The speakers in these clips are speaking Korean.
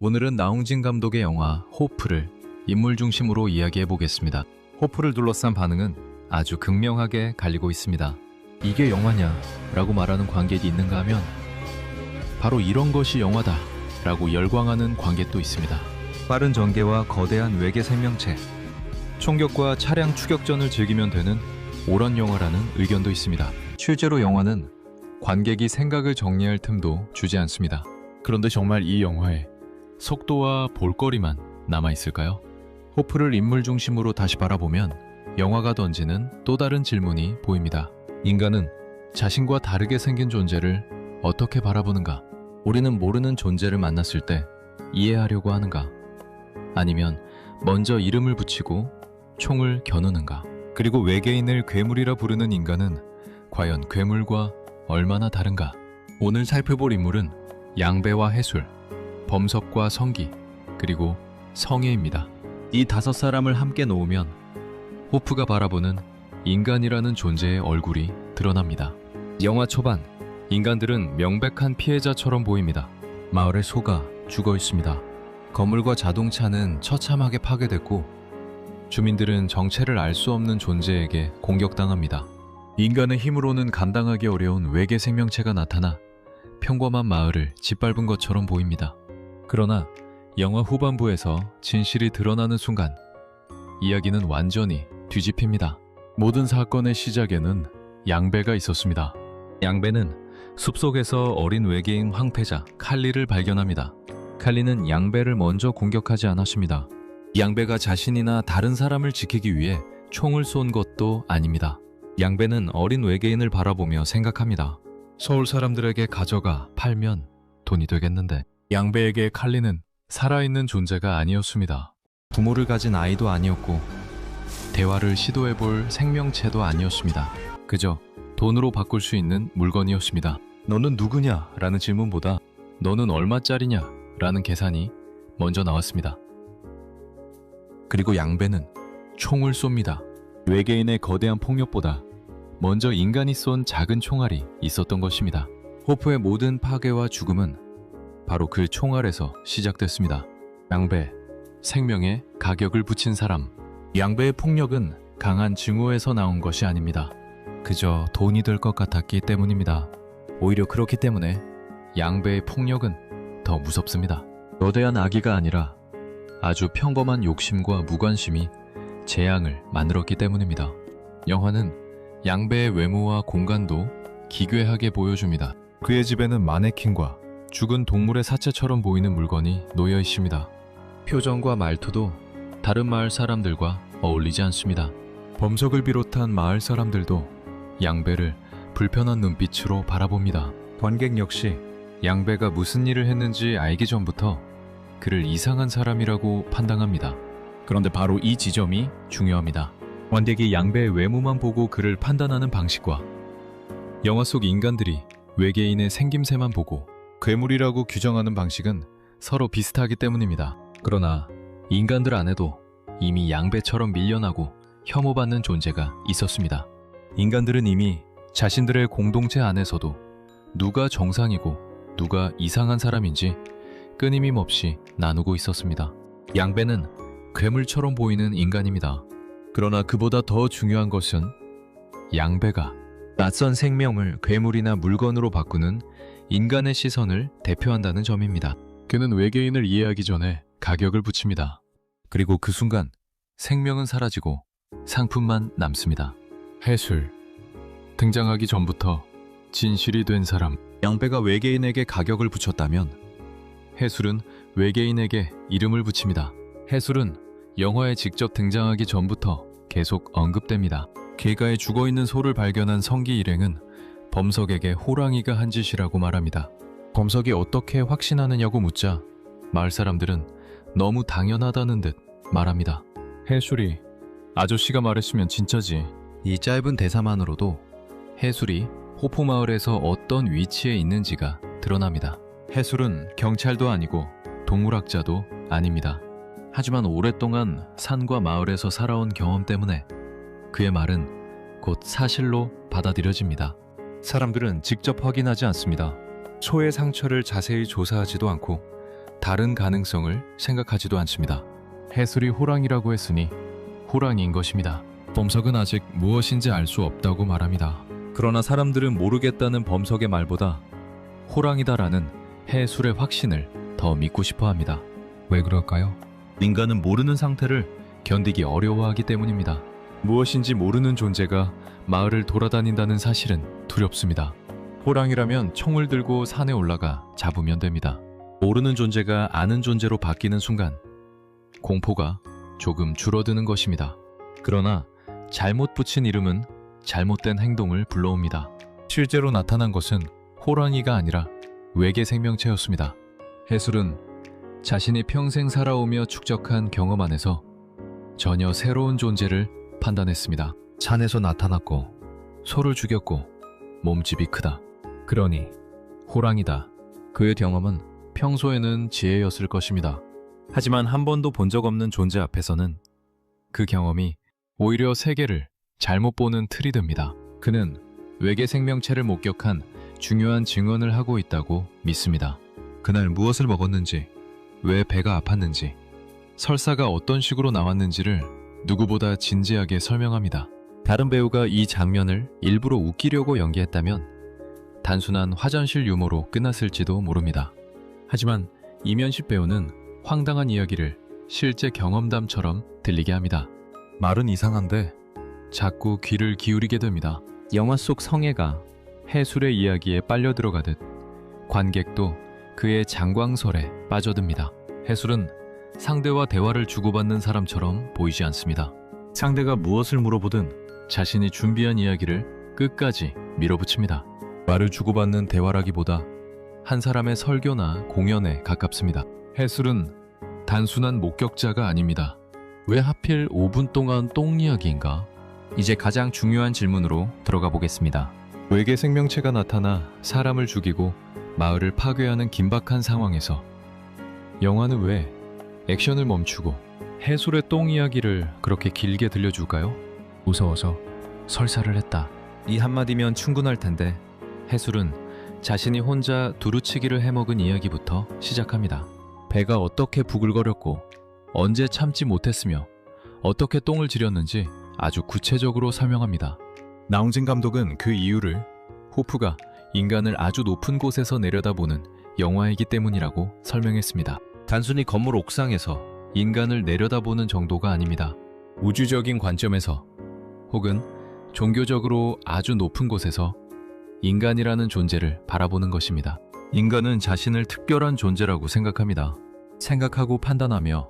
오늘은 나홍진 감독의 영화 호프를 인물 중심으로 이야기해 보겠습니다. 호프를 둘러싼 반응은 아주 극명하게 갈리고 있습니다. 이게 영화냐? 라고 말하는 관객이 있는가 하면 바로 이런 것이 영화다 라고 열광하는 관객도 있습니다. 빠른 전개와 거대한 외계 생명체, 총격과 차량 추격전을 즐기면 되는 오락 영화라는 의견도 있습니다. 실제로 영화는 관객이 생각을 정리할 틈도 주지 않습니다. 그런데 정말 이 영화에 속도와 볼거리만 남아있을까요? 호프를 인물 중심으로 다시 바라보면 영화가 던지는 또 다른 질문이 보입니다. 인간은 자신과 다르게 생긴 존재를 어떻게 바라보는가? 우리는 모르는 존재를 만났을 때 이해하려고 하는가? 아니면 먼저 이름을 붙이고 총을 겨누는가? 그리고 외계인을 괴물이라 부르는 인간은 과연 괴물과 얼마나 다른가? 오늘 살펴볼 인물은 양배와 해술, 범석과 성기, 그리고 성혜입니다. 이 5사람을 함께 놓으면 호프가 바라보는 인간이라는 존재의 얼굴이 드러납니다. 영화 초반, 인간들은 명백한 피해자처럼 보입니다. 마을에 소가 죽어 있습니다. 건물과 자동차는 처참하게 파괴됐고 주민들은 정체를 알 수 없는 존재에게 공격당합니다. 인간의 힘으로는 감당하기 어려운 외계 생명체가 나타나 평범한 마을을 짓밟은 것처럼 보입니다. 그러나 영화 후반부에서 진실이 드러나는 순간 이야기는 완전히 뒤집힙니다. 모든 사건의 시작에는 양배가 있었습니다. 양배는 숲속에서 어린 외계인 황태자 칼리를 발견합니다. 칼리는 양배를 먼저 공격하지 않았습니다. 양배가 자신이나 다른 사람을 지키기 위해 총을 쏜 것도 아닙니다. 양배는 어린 외계인을 바라보며 생각합니다. 서울 사람들에게 가져가 팔면 돈이 되겠는데. 양배에게 칼리는 살아있는 존재가 아니었습니다. 부모를 가진 아이도 아니었고 대화를 시도해볼 생명체도 아니었습니다. 그저 돈으로 바꿀 수 있는 물건이었습니다. 너는 누구냐? 라는 질문보다 너는 얼마짜리냐? 라는 계산이 먼저 나왔습니다. 그리고 양배는 총을 쏩니다. 외계인의 거대한 폭력보다 먼저 인간이 쏜 작은 총알이 있었던 것입니다. 호프의 모든 파괴와 죽음은 바로 그 총알에서 시작됐습니다. 양배, 생명에 가격을 붙인 사람. 양배의 폭력은 강한 증오에서 나온 것이 아닙니다. 그저 돈이 될 것 같았기 때문입니다. 오히려 그렇기 때문에 양배의 폭력은 더 무섭습니다. 거대한 악의가 아니라 아주 평범한 욕심과 무관심이 재앙을 만들었기 때문입니다. 영화는 양배의 외모와 공간도 기괴하게 보여줍니다. 그의 집에는 마네킹과 죽은 동물의 사체처럼 보이는 물건이 놓여 있습니다. 표정과 말투도 다른 마을 사람들과 어울리지 않습니다. 범석을 비롯한 마을 사람들도 양배를 불편한 눈빛으로 바라봅니다. 관객 역시 양배가 무슨 일을 했는지 알기 전부터 그를 이상한 사람이라고 판단합니다. 그런데 바로 이 지점이 중요합니다. 관객이 양배의 외모만 보고 그를 판단하는 방식과 영화 속 인간들이 외계인의 생김새만 보고 괴물이라고 규정하는 방식은 서로 비슷하기 때문입니다. 그러나 인간들 안에도 이미 양배처럼 밀려나고 혐오받는 존재가 있었습니다. 인간들은 이미 자신들의 공동체 안에서도 누가 정상이고 누가 이상한 사람인지 끊임임 없이 나누고 있었습니다. 양배는 괴물처럼 보이는 인간입니다. 그러나 그보다 더 중요한 것은 양배가 낯선 생명을 괴물이나 물건으로 바꾸는 인간의 시선을 대표한다는 점입니다. 그는 외계인을 이해하기 전에 가격을 붙입니다. 그리고 그 순간 생명은 사라지고 상품만 남습니다. 해술. 등장하기 전부터 진실이 된 사람. 양배가 외계인에게 가격을 붙였다면 해술은 외계인에게 이름을 붙입니다. 해술은 영화에 직접 등장하기 전부터 계속 언급됩니다. 길가에 죽어있는 소를 발견한 성기 일행은 범석에게 호랑이가 한 짓이라고 말합니다. 범석이 어떻게 확신하느냐고 묻자 마을 사람들은 너무 당연하다는 듯 말합니다. 해술이 아저씨가 말했으면 진짜지. 이 짧은 대사만으로도 해술이 호프마을에서 어떤 위치에 있는지가 드러납니다. 해술은 경찰도 아니고 동물학자도 아닙니다. 하지만 오랫동안 산과 마을에서 살아온 경험 때문에 그의 말은 곧 사실로 받아들여집니다. 사람들은 직접 확인하지 않습니다. 소의 상처를 자세히 조사하지도 않고 다른 가능성을 생각하지도 않습니다. 해술이 호랑이라고 했으니 호랑이인 것입니다. 범석은 아직 무엇인지 알 수 없다고 말합니다. 그러나 사람들은 모르겠다는 범석의 말보다 호랑이다라는 해술의 확신을 더 믿고 싶어 합니다. 왜 그럴까요? 인간은 모르는 상태를 견디기 어려워하기 때문입니다. 무엇인지 모르는 존재가 마을을 돌아다닌다는 사실은 두렵습니다. 호랑이라면 총을 들고 산에 올라가 잡으면 됩니다. 모르는 존재가 아는 존재로 바뀌는 순간 공포가 조금 줄어드는 것입니다. 그러나 잘못 붙인 이름은 잘못된 행동을 불러옵니다. 실제로 나타난 것은 호랑이가 아니라 외계 생명체였습니다. 해술은 자신이 평생 살아오며 축적한 경험 안에서 전혀 새로운 존재를 판단했습니다. 산에서 나타났고 소를 죽였고 몸집이 크다. 그러니 호랑이다. 그의 경험은 평소에는 지혜였을 것입니다. 하지만 한 번도 본 적 없는 존재 앞에서는 그 경험이 오히려 세계를 잘못 보는 틀이 됩니다. 그는 외계 생명체를 목격한 중요한 증언을 하고 있다고 믿습니다. 그날 무엇을 먹었는지, 왜 배가 아팠는지, 설사가 어떤 식으로 나왔는지를 누구보다 진지하게 설명합니다. 다른 배우가 이 장면을 일부러 웃기려고 연기했다면 단순한 화장실 유머로 끝났을지도 모릅니다. 하지만 이면식 배우는 황당한 이야기를 실제 경험담처럼 들리게 합니다. 말은 이상한데 자꾸 귀를 기울이게 됩니다. 영화 속 성애가 해술의 이야기에 빨려 들어가듯 관객도 그의 장광설에 빠져듭니다. 해술은 상대와 대화를 주고받는 사람처럼 보이지 않습니다. 상대가 무엇을 물어보든 자신이 준비한 이야기를 끝까지 밀어붙입니다. 말을 주고받는 대화라기보다 한 사람의 설교나 공연에 가깝습니다. 해술은 단순한 목격자가 아닙니다. 왜 하필 5분 동안 똥 이야기인가? 이제 가장 중요한 질문으로 들어가 보겠습니다. 외계 생명체가 나타나 사람을 죽이고 마을을 파괴하는 긴박한 상황에서 영화는 왜 액션을 멈추고 해술의 똥 이야기를 그렇게 길게 들려줄까요? 무서워서 설사를 했다. 이 한마디면 충분할 텐데 해술은 자신이 혼자 두루치기를 해먹은 이야기부터 시작합니다. 배가 어떻게 부글거렸고 언제 참지 못했으며 어떻게 똥을 지렸는지 아주 구체적으로 설명합니다. 나홍진 감독은 그 이유를 호프가 인간을 아주 높은 곳에서 내려다보는 영화이기 때문이라고 설명했습니다. 단순히 건물 옥상에서 인간을 내려다보는 정도가 아닙니다. 우주적인 관점에서 혹은 종교적으로 아주 높은 곳에서 인간이라는 존재를 바라보는 것입니다. 인간은 자신을 특별한 존재라고 생각합니다. 생각하고 판단하며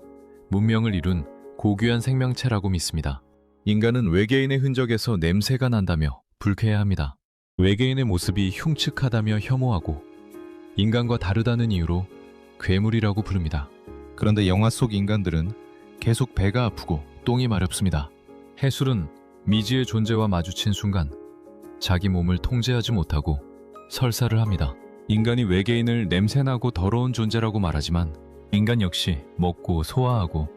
문명을 이룬 고귀한 생명체라고 믿습니다. 인간은 외계인의 흔적에서 냄새가 난다며 불쾌해합니다. 외계인의 모습이 흉측하다며 혐오하고 인간과 다르다는 이유로 괴물이라고 부릅니다. 그런데 영화 속 인간들은 계속 배가 아프고 똥이 마렵습니다. 해술은 미지의 존재와 마주친 순간 자기 몸을 통제하지 못하고 설사를 합니다. 인간이 외계인을 냄새나고 더러운 존재라고 말하지만 인간 역시 먹고 소화하고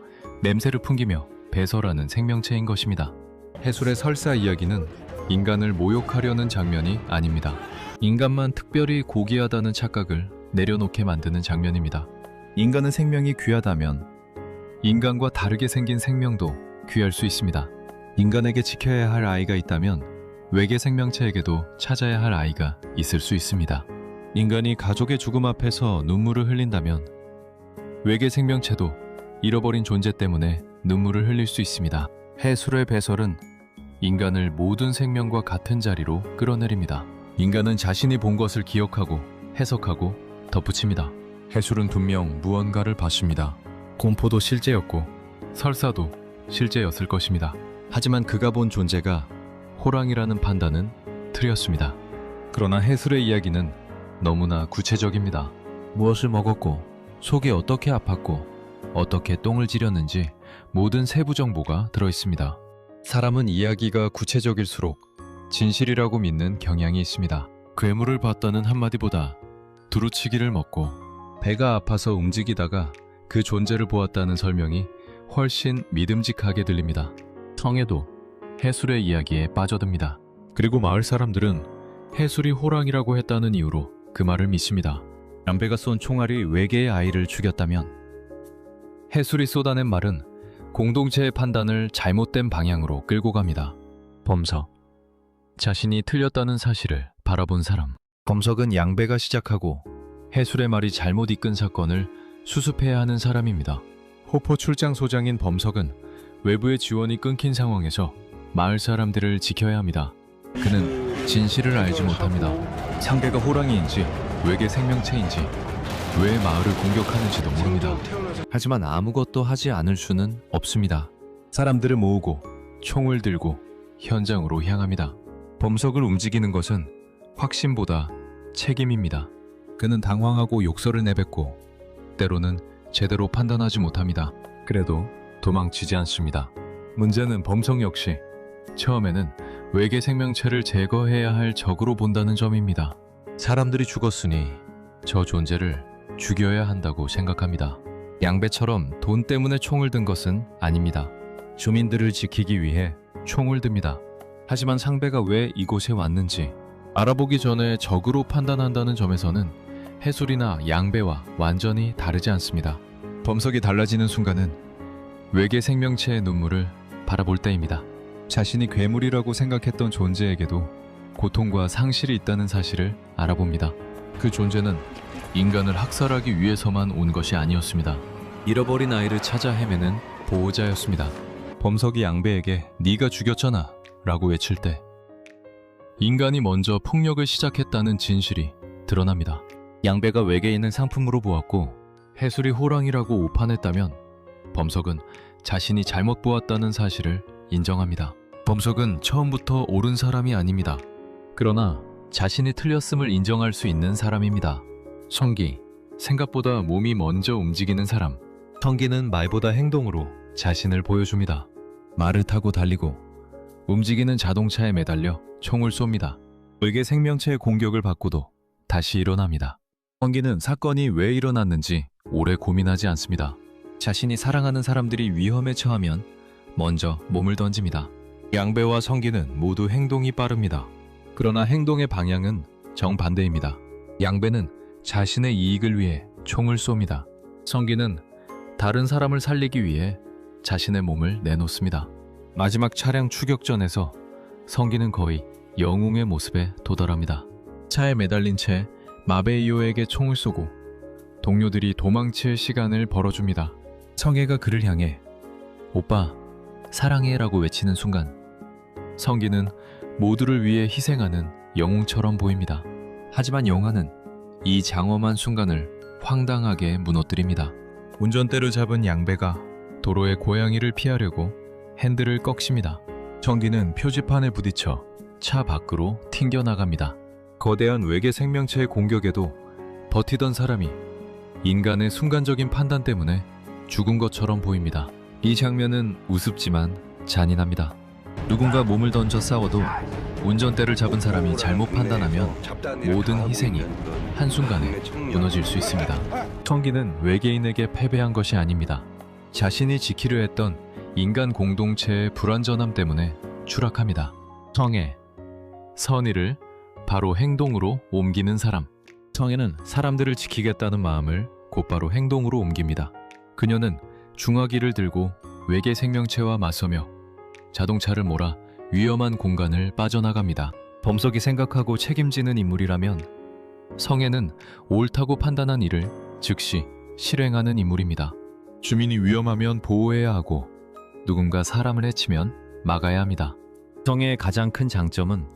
냄새를 풍기며 배설하는 생명체인 것입니다. 해술의 설사 이야기는 인간을 모욕하려는 장면이 아닙니다. 인간만 특별히 고귀하다는 착각을 내려놓게 만드는 장면입니다. 인간의 생명이 귀하다면 인간과 다르게 생긴 생명도 귀할 수 있습니다. 인간에게 지켜야 할 아이가 있다면 외계 생명체에게도 찾아야 할 아이가 있을 수 있습니다. 인간이 가족의 죽음 앞에서 눈물을 흘린다면 외계 생명체도 잃어버린 존재 때문에 눈물을 흘릴 수 있습니다. 해술의 배설은 인간을 모든 생명과 같은 자리로 끌어내립니다. 인간은 자신이 본 것을 기억하고 해석하고 덧붙입니다. 해술은 분명 무언가를 봤습니다. 공포도 실제였고 설사도 실제였을 것입니다. 하지만 그가 본 존재가 호랑이라는 판단은 틀렸습니다. 그러나 해술의 이야기는 너무나 구체적입니다. 무엇을 먹었고 속이 어떻게 아팠고 어떻게 똥을 지렸는지 모든 세부 정보가 들어있습니다. 사람은 이야기가 구체적일수록 진실이라고 믿는 경향이 있습니다. 괴물을 봤다는 한마디보다 두루치기를 먹고 배가 아파서 움직이다가 그 존재를 보았다는 설명이 훨씬 믿음직하게 들립니다. 성에도 해술의 이야기에 빠져듭니다. 그리고 마을 사람들은 해술이 호랑이라고 했다는 이유로 그 말을 믿습니다. 양배가 쏜 총알이 외계의 아이를 죽였다면 해술이 쏟아낸 말은 공동체의 판단을 잘못된 방향으로 끌고 갑니다. 범석. 자신이 틀렸다는 사실을 바라본 사람. 범석은 양배가 시작하고 해술의 말이 잘못 이끈 사건을 수습해야 하는 사람입니다. 호포 출장 소장인 범석은 외부의 지원이 끊긴 상황에서 마을 사람들을 지켜야 합니다. 그는 진실을 알지 못합니다. 상대가 호랑이인지 외계 생명체인지 왜 마을을 공격하는지도 모릅니다. 하지만 아무것도 하지 않을 수는 없습니다. 사람들을 모으고 총을 들고 현장으로 향합니다. 범석을 움직이는 것은 확신보다 책임입니다. 그는 당황하고 욕설을 내뱉고 때로는 제대로 판단하지 못합니다. 그래도 도망치지 않습니다. 문제는 범석 역시 처음에는 외계 생명체를 제거해야 할 적으로 본다는 점입니다. 사람들이 죽었으니 저 존재를 죽여야 한다고 생각합니다. 양배처럼 돈 때문에 총을 든 것은 아닙니다. 주민들을 지키기 위해 총을 듭니다. 하지만 상배가 왜 이곳에 왔는지 알아보기 전에 적으로 판단한다는 점에서는 해술이나 양배와 완전히 다르지 않습니다. 범석이 달라지는 순간은 외계 생명체의 눈물을 바라볼 때입니다. 자신이 괴물이라고 생각했던 존재에게도 고통과 상실이 있다는 사실을 알아봅니다. 그 존재는 인간을 학살하기 위해서만 온 것이 아니었습니다. 잃어버린 아이를 찾아 헤매는 보호자였습니다. 범석이 양배에게 네가 죽였잖아 라고 외칠 때 인간이 먼저 폭력을 시작했다는 진실이 드러납니다. 양배가 외계인을 상품으로 보았고 해술이 호랑이라고 오판했다면 범석은 자신이 잘못 보았다는 사실을 인정합니다. 범석은 처음부터 옳은 사람이 아닙니다. 그러나 자신이 틀렸음을 인정할 수 있는 사람입니다. 성기, 생각보다 몸이 먼저 움직이는 사람. 성기는 말보다 행동으로 자신을 보여줍니다. 말을 타고 달리고 움직이는 자동차에 매달려 총을 쏩니다. 외계 생명체의 공격을 받고도 다시 일어납니다. 성기는 사건이 왜 일어났는지 오래 고민하지 않습니다. 자신이 사랑하는 사람들이 위험에 처하면 먼저 몸을 던집니다. 양배와 성기는 모두 행동이 빠릅니다. 그러나 행동의 방향은 정반대입니다. 양배는 자신의 이익을 위해 총을 쏩니다. 성기는 다른 사람을 살리기 위해 자신의 몸을 내놓습니다. 마지막 차량 추격전에서 성기는 거의 영웅의 모습에 도달합니다. 차에 매달린 채 마베이오에게 총을 쏘고 동료들이 도망칠 시간을 벌어줍니다. 성애가 그를 향해 오빠 사랑해 라고 외치는 순간 성기는 모두를 위해 희생하는 영웅처럼 보입니다. 하지만 영화는 이 장엄한 순간을 황당하게 무너뜨립니다. 운전대를 잡은 양배가 도로의 고양이를 피하려고 핸들을 꺾습니다. 성기는 표지판에 부딪혀 차 밖으로 튕겨나갑니다. 거대한 외계 생명체의 공격에도 버티던 사람이 인간의 순간적인 판단 때문에 죽은 것처럼 보입니다. 이 장면은 우습지만 잔인합니다. 누군가 몸을 던져 싸워도 운전대를 잡은 사람이 잘못 판단하면 모든 희생이 한순간에 무너질 수 있습니다. 성기는 외계인에게 패배한 것이 아닙니다. 자신이 지키려 했던 인간 공동체의 불완전함 때문에 추락합니다. 성애, 선의를 바로 행동으로 옮기는 사람. 성애는 사람들을 지키겠다는 마음을 곧바로 행동으로 옮깁니다. 그녀는 중화기를 들고 외계 생명체와 맞서며 자동차를 몰아 위험한 공간을 빠져나갑니다. 범석이 생각하고 책임지는 인물이라면 성애는 옳다고 판단한 일을 즉시 실행하는 인물입니다. 주민이 위험하면 보호해야 하고 누군가 사람을 해치면 막아야 합니다. 성애의 가장 큰 장점은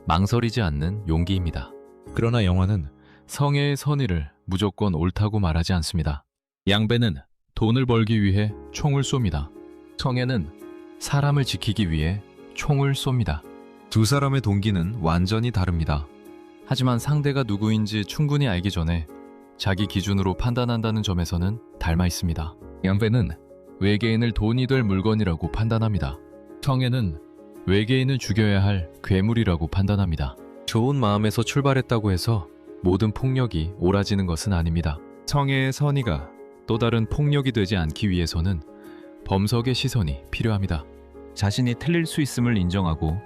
망설이지 않는 용기입니다. 그러나 영화는 성애의 선의를 무조건 옳다고 말하지 않습니다. 양배는 돈을 벌기 위해 총을 쏩니다. 성애는 사람을 지키기 위해 총을 쏩니다. 두 사람의 동기는 완전히 다릅니다. 하지만 상대가 누구인지 충분히 알기 전에 자기 기준으로 판단한다는 점에서는 닮아 있습니다. 양배는 외계인을 돈이 될 물건이라고 판단합니다. 성애는 외계인을 죽여야 할 괴물이라고 판단합니다. 좋은 마음에서 출발했다고 해서 모든 폭력이 옳아지는 것은 아닙니다. 성애의 선의가 또 다른 폭력이 되지 않기 위해서는 범석의 시선이 필요합니다. 자신이 틀릴 수 있음을 인정하고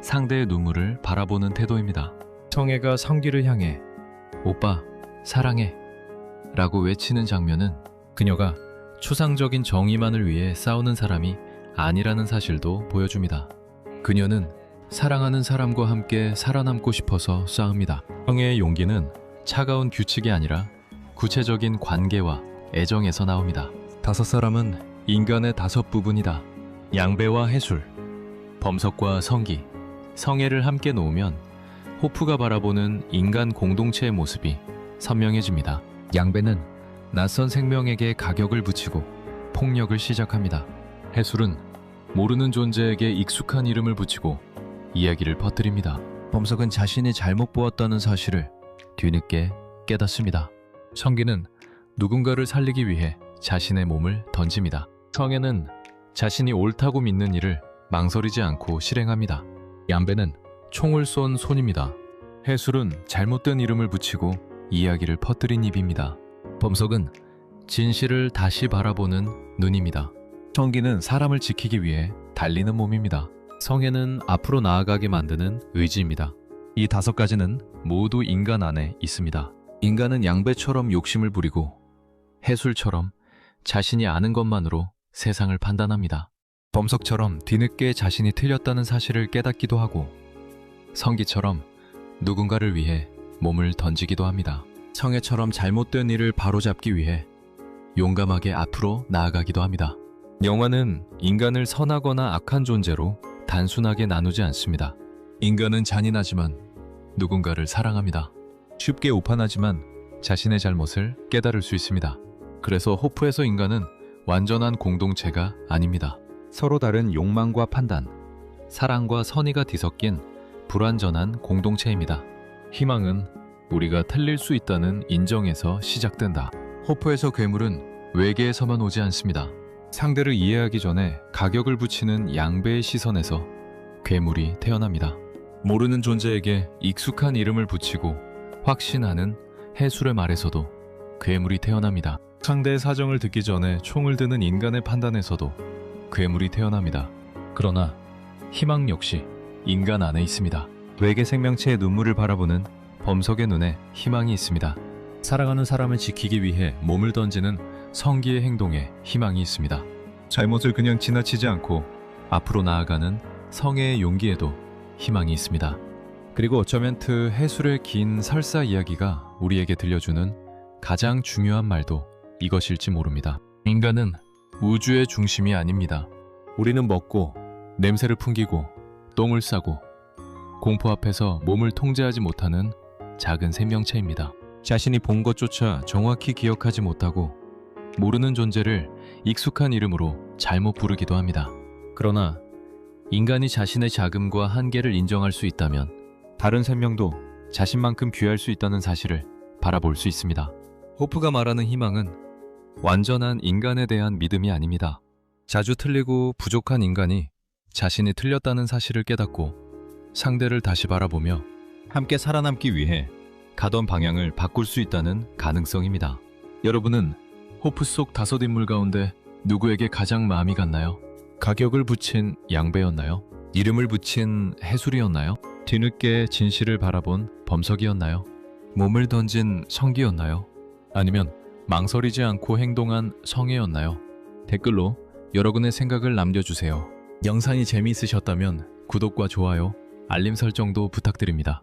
상대의 눈물을 바라보는 태도입니다. 성애가 성기를 향해 오빠 사랑해 라고 외치는 장면은 그녀가 추상적인 정의만을 위해 싸우는 사람이 아니라는 사실도 보여줍니다. 그녀는 사랑하는 사람과 함께 살아남고 싶어서 싸웁니다. 성의 용기는 차가운 규칙이 아니라 구체적인 관계와 애정에서 나옵니다. 다섯 사람은 인간의 다섯 부분이다. 양배와 해술, 범석과 성기, 성애를 함께 놓으면 호프가 바라보는 인간 공동체의 모습이 선명해집니다. 양배는 낯선 생명에게 가격을 붙이고 폭력을 시작합니다. 해술은 모르는 존재에게 익숙한 이름을 붙이고 이야기를 퍼뜨립니다. 범석은 자신이 잘못 보았다는 사실을 뒤늦게 깨닫습니다. 성기는 누군가를 살리기 위해 자신의 몸을 던집니다. 성애는 자신이 옳다고 믿는 일을 망설이지 않고 실행합니다. 양배는 총을 쏜 손입니다. 해술은 잘못된 이름을 붙이고 이야기를 퍼뜨린 입입니다. 범석은 진실을 다시 바라보는 눈입니다. 성기는 사람을 지키기 위해 달리는 몸입니다. 성애는 앞으로 나아가게 만드는 의지입니다. 이 다섯 가지는 모두 인간 안에 있습니다. 인간은 양배처럼 욕심을 부리고 해술처럼 자신이 아는 것만으로 세상을 판단합니다. 범석처럼 뒤늦게 자신이 틀렸다는 사실을 깨닫기도 하고 성기처럼 누군가를 위해 몸을 던지기도 합니다. 성애처럼 잘못된 일을 바로잡기 위해 용감하게 앞으로 나아가기도 합니다. 영화는 인간을 선하거나 악한 존재로 단순하게 나누지 않습니다. 인간은 잔인하지만 누군가를 사랑합니다. 쉽게 오판하지만 자신의 잘못을 깨달을 수 있습니다. 그래서 호프에서 인간은 완전한 공동체가 아닙니다. 서로 다른 욕망과 판단, 사랑과 선의가 뒤섞인 불완전한 공동체입니다. 희망은 우리가 틀릴 수 있다는 인정에서 시작된다. 호프에서 괴물은 외계에서만 오지 않습니다. 상대를 이해하기 전에 가격을 붙이는 양배의 시선에서 괴물이 태어납니다. 모르는 존재에게 익숙한 이름을 붙이고 확신하는 해술의 말에서도 괴물이 태어납니다. 상대의 사정을 듣기 전에 총을 드는 인간의 판단에서도 괴물이 태어납니다. 그러나 희망 역시 인간 안에 있습니다. 외계 생명체의 눈물을 바라보는 범석의 눈에 희망이 있습니다. 사랑하는 사람을 지키기 위해 몸을 던지는 성기의 행동에 희망이 있습니다. 잘못을 그냥 지나치지 않고 앞으로 나아가는 성애의 용기에도 희망이 있습니다. 그리고 어쩌면 해술의 긴 설사 이야기가 우리에게 들려주는 가장 중요한 말도 이것일지 모릅니다. 인간은 우주의 중심이 아닙니다. 우리는 먹고 냄새를 풍기고 똥을 싸고 공포 앞에서 몸을 통제하지 못하는 작은 생명체입니다. 자신이 본 것조차 정확히 기억하지 못하고 모르는 존재를 익숙한 이름으로 잘못 부르기도 합니다. 그러나 인간이 자신의 자금과 한계를 인정할 수 있다면 다른 생명도 자신만큼 귀할 수 있다는 사실을 바라볼 수 있습니다. 호프가 말하는 희망은 완전한 인간에 대한 믿음이 아닙니다. 자주 틀리고 부족한 인간이 자신이 틀렸다는 사실을 깨닫고 상대를 다시 바라보며 함께 살아남기 위해 가던 방향을 바꿀 수 있다는 가능성입니다. 여러분은 호프 속 다섯 인물 가운데 누구에게 가장 마음이 갔나요? 가격을 붙인 양배였나요? 이름을 붙인 해술이었나요? 뒤늦게 진실을 바라본 범석이었나요? 몸을 던진 성기였나요? 아니면 망설이지 않고 행동한 성애였나요? 댓글로 여러분의 생각을 남겨주세요. 영상이 재미있으셨다면 구독과 좋아요, 알림 설정도 부탁드립니다.